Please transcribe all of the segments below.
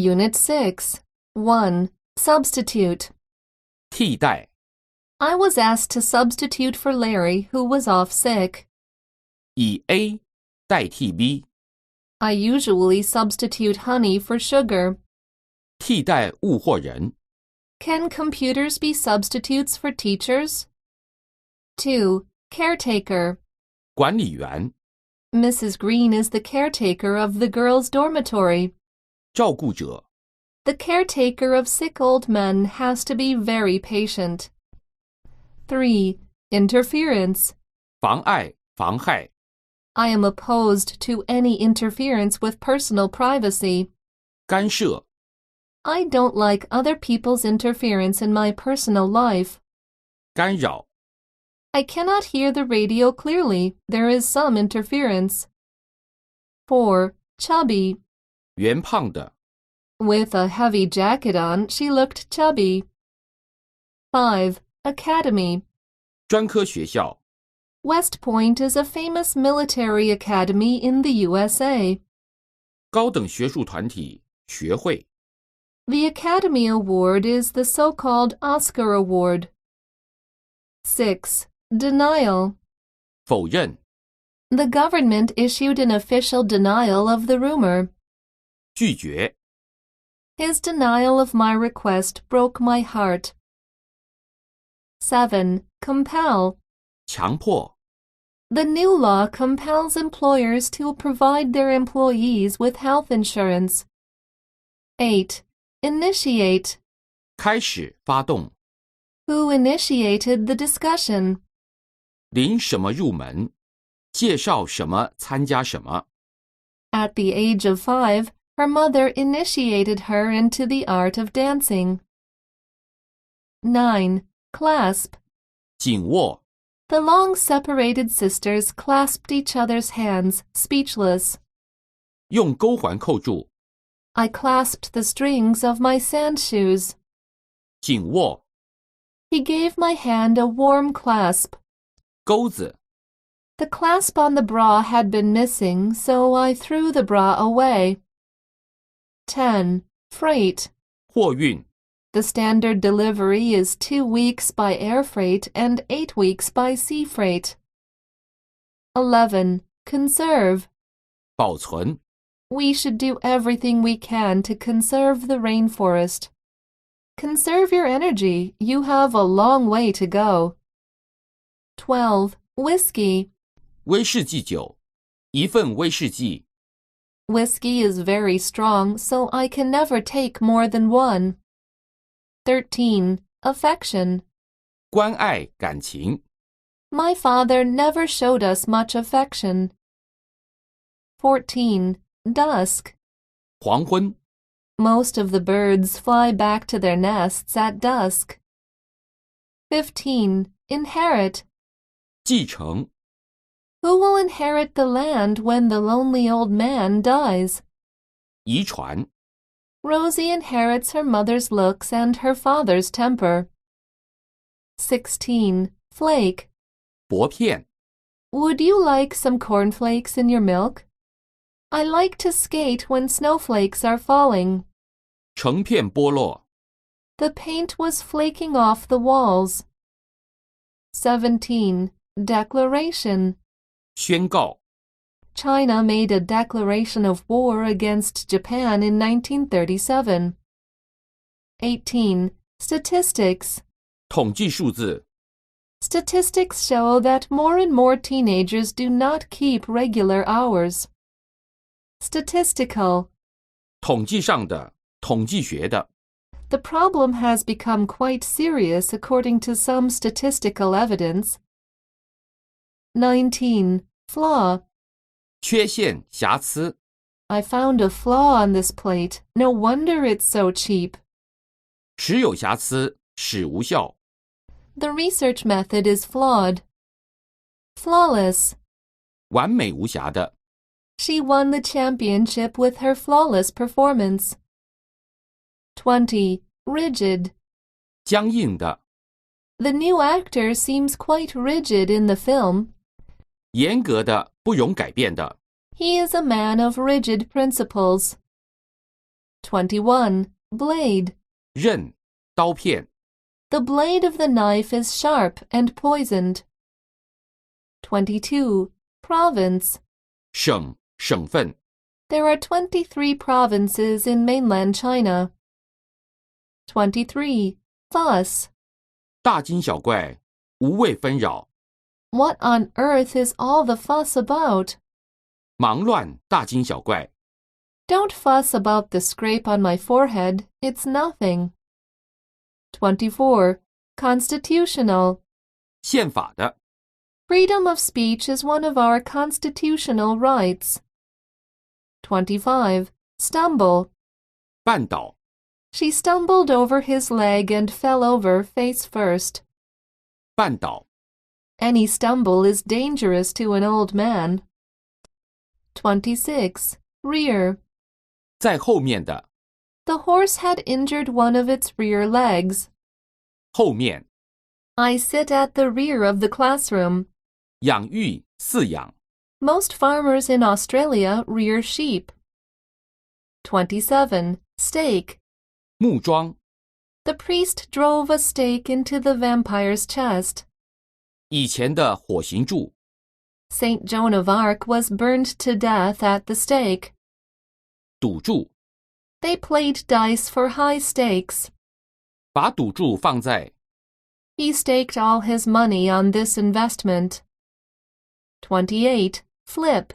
UNIT-06 1. Substitute. 替代 I was asked to substitute for Larry, who was off sick. 以 A 代替 B, I usually substitute honey for sugar. 替代物或人 Can computers be substitutes for teachers? 2. Caretaker. 管理员 Mrs. Green is the caretaker of the girls' dormitory. 照顾者 The caretaker of sick old men has to be very patient. 3. Interference. 妨碍妨害 I am opposed to any interference with personal privacy. 干涉 I don't like other people's interference in my personal life. 干扰 I cannot hear the radio clearly. There is some interference. 4. Chubby. 圆胖的 With a heavy jacket on, she looked chubby. 5. Academy. 专科学校 West Point is a famous military academy in the USA. 高等学术团体学会 The Academy Award is the so-called Oscar Award. 6. Denial. 否认 The government issued an official denial of the rumor. 拒绝 His denial of my request broke my heart. 7. Compel. 强迫 The new law compels employers to provide their employees with health insurance. 8. Initiate. 开始发动 Who initiated the discussion? 领什么入门介绍什么参加什么 At the age of 5, her mother initiated her into the art of dancing. 9. Clasp. 紧握 The long-separated sisters clasped each other's hands, speechless. 用钩环扣住 I clasped the strings of my sand shoes. 紧握 He gave my hand a warm clasp. 钩子 The clasp on the bra had been missing, so I threw the bra away. 10. Freight. 货运 The standard delivery is 2 weeks by air freight and 8 weeks by sea freight. 11. Conserve. 保存 We should do everything we can to conserve the rainforest. Conserve your energy. You have a long way to go. 12. Whiskey. 威士忌酒一份威士忌 Whiskey is very strong, so I can never take more than one. 13. Affection. 关爱感情 My father never showed us much affection. 14. Dusk. 黄昏 Most of the birds fly back to their nests at dusk. 15. Inherit. 继承 Who will inherit the land when the lonely old man dies? 遗传 Rosie inherits her mother's looks and her father's temper. 16. Flake. 薄片 Would you like some cornflakes in your milk? I like to skate when snowflakes are falling. 成片剥落 The paint was flaking off the walls. 17. Declaration. 宣告 China made a declaration of war against Japan in 1937. 18. Statistics. 统计数字 Statistics show that more and more teenagers do not keep regular hours. Statistical. 统计上的统计学的 The problem has become quite serious according to some statistical evidence. 19. Flaw. 缺陷瑕疵 I found a flaw on this plate. No wonder it's so cheap. 时有瑕疵使无效 The research method is flawed. Flawless. 完美无瑕的 She won the championship with her flawless performance. 20. Rigid. 僵硬的 The new actor seems quite rigid in the film. 严格的不容改变的 He is a man of rigid principles. 21. Blade. 刃、刀片。 The blade of the knife is sharp and poisoned. 22. Province. 省、省份。 There are 23 provinces in mainland China. 23. Fuss. 大惊小怪，无谓纷扰。 What on earth is all the fuss about? 忙乱，大惊小怪。 Don't fuss about the scrape on my forehead. It's nothing. 24. Constitutional. 宪法的。 Freedom of speech is one of our constitutional rights. 25. Stumble. 绊倒。 She stumbled over his leg and fell over face first. 绊倒。 Any stumble is dangerous to an old man. 26. Rear. 在后面的。 The horse had injured one of its rear legs. 后面。 I sit at the rear of the classroom. 养育、饲养。 Most farmers in Australia rear sheep. 27. Stake. 木桩。 The priest drove a stake into the vampire's chest. 以前的火刑柱。 Saint Joan of Arc was burned to death at the stake. 赌注。 They played dice for high stakes. 把赌注放在。 He staked all his money on this investment. 28. Flip.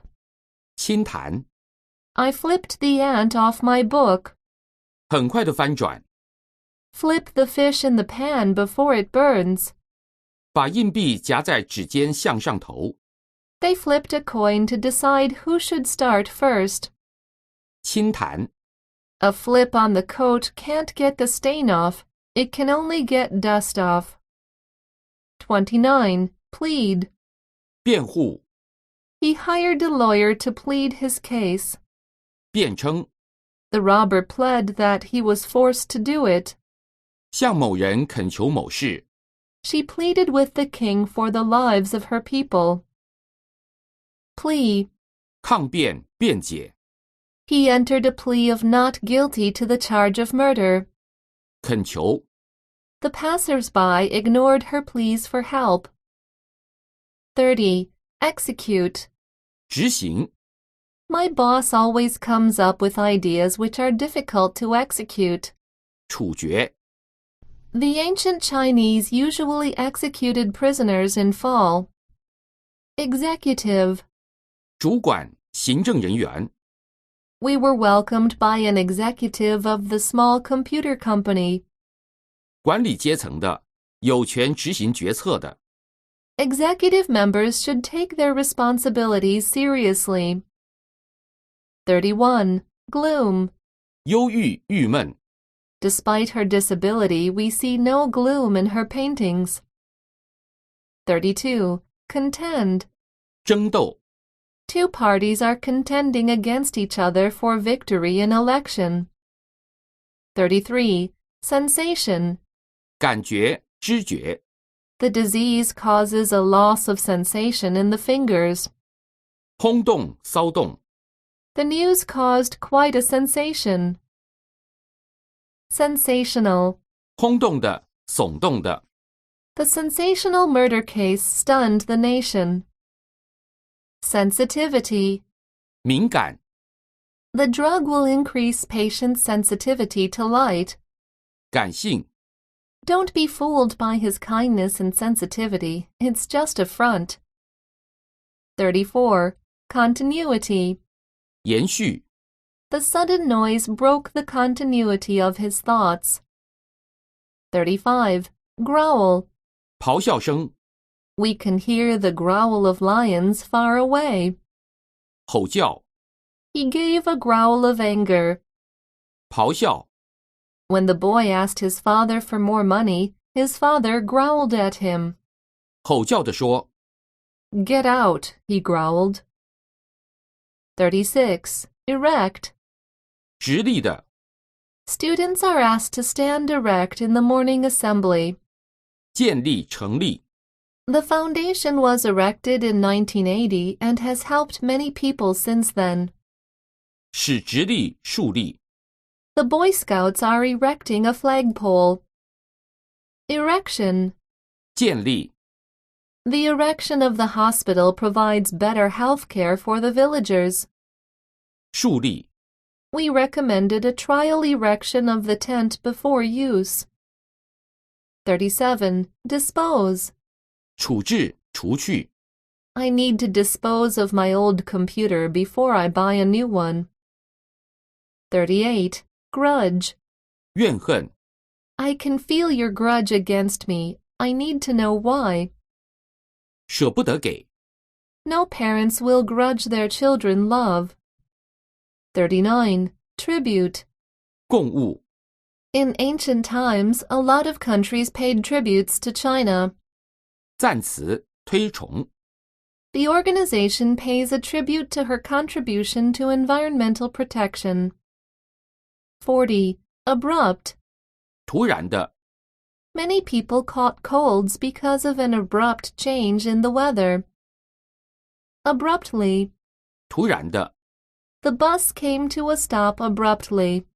轻弹。 I flipped the ant off my book. 很快的翻转。 Flip the fish in the pan before it burns. 把硬币夹在指尖向上投。 They flipped a coin to decide who should start first. 轻弹。 A flip on the coat can't get the stain off. It can only get dust off. 29. Plead. 辩护。 He hired a lawyer to plead his case. 辩称。 The robber pled that he was forced to do it. 向某人恳求某事。 She pleaded with the king for the lives of her people. Plea. 抗辩、辩解。 He entered a plea of not guilty to the charge of murder. 恳求。 The passers-by ignored her pleas for help. 30. Execute. 执行。 My boss always comes up with ideas which are difficult to execute. 处决。 The ancient Chinese usually executed prisoners in fall. Executive. 主管、行政人员。 We were welcomed by an executive of the small computer company. 管理阶层的，有权执行决策的。 Executive members should take their responsibilities seriously. 31. Gloom. 忧郁、郁闷。 Despite her disability, we see no gloom in her paintings. 32. Contend. 争斗。 Two parties are contending against each other for victory in election. 33. Sensation. 感觉、知觉。 The disease causes a loss of sensation in the fingers. 轰动、骚动。 The news caused quite a sensation. Sensational. 轰动的、耸动的。 The sensational murder case stunned the nation. Sensitivity. 敏感。 The drug will increase patients' sensitivity to light. 感性。 Don't be fooled by his kindness and sensitivity. It's just a front. 34. Continuity. 延续。 The sudden noise broke the continuity of his thoughts. 35. Growl. 咆哮声。 We can hear the growl of lions far away. 吼叫。 He gave a growl of anger. 咆哮。 When the boy asked his father for more money, his father growled at him. 吼叫地说。 Get out, he growled. 36. Erect. 直立的。 Students are asked to stand erect in the morning assembly. 建立、成立。 The foundation was erected in 1980 and has helped many people since then. 使直立、竖立。The Boy Scouts are erecting a flagpole. Erection. 建立、 The erection of the hospital provides better health care for the villagers. 树立、 We recommended a trial erection of the tent before use. 37. Dispose. 处置、除去、 I need to dispose of my old computer before I buy a new one. 38. Grudge. 怨恨、 I can feel your grudge against me. I need to know why. 舍不得给、 No parents will grudge their children love. 39. Tribute. 供物、 In ancient times, a lot of countries paid tributes to China. 赞词、推崇、 The organization pays a tribute to her contribution to environmental protection. 40. Abrupt. 突然的、 Many people caught colds because of an abrupt change in the weather. Abruptly. 突然的、 The bus came to a stop abruptly.